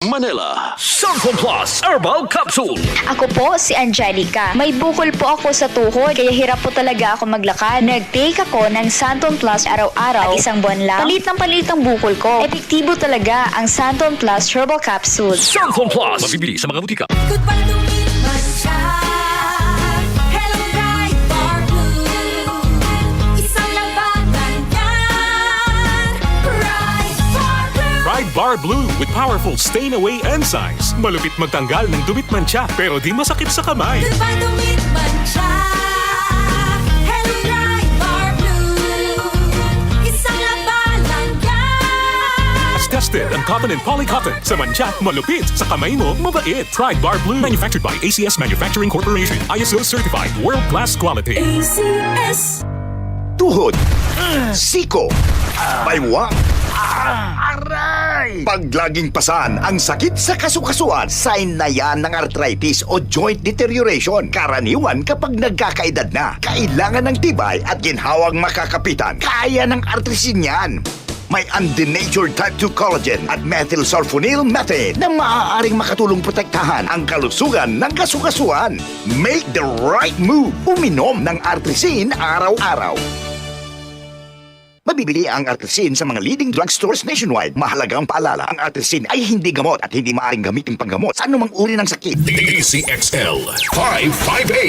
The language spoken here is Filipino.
Manila. Santon Plus Herbal Capsule. Ako po si Angelica. May bukol po ako sa tuhod, kaya hirap po talaga ako maglakad. Nag-take ako ng Santon Plus araw-araw at isang buwan lang. Palit ang bukol ko. Epektibo talaga ang Santon Plus Herbal Capsule. Santon Plus. Mabibili sa mga butika. Goodbye to me, Masya. Hello, bright bar blue. Isang labanan yan. Bright bar blue. Pride Bar Blue with powerful stain-away enzymes. Malupit magtanggal ng dumit mancha pero di masakit sa kamay. Goodbye to me, Masya. Hello, bright bar blue. Isang labanan yan. As tested ang cotton and polycotton. Sa mancha, malupit. Sa kamay mo, mabait. Pride Bar Blue manufactured by ACS Manufacturing Corporation. ISO certified world-class quality. ACS. Tuhod, siko, baywang, aray! Pag laging pasan ang sakit sa kasukasuan, sign na yan ng arthritis o joint deterioration. Karaniwan kapag nagkakaedad na, kailangan ng tibay at ginhawang makakapitan. Kaya ng artrisin yan. May undenatured type 2 collagen at methylsulfonyl methane na maaaring makatulong protektahan ang kalusugan ng kasukasuan. Make the right move. Uminom ng artrisin araw-araw. Mabibili ang artrisin sa mga leading drugstores nationwide. Mahalagang paalala, ang artrisin ay hindi gamot at hindi maaaring gamitin panggamot sa anumang uri ng sakit. DCXL 558.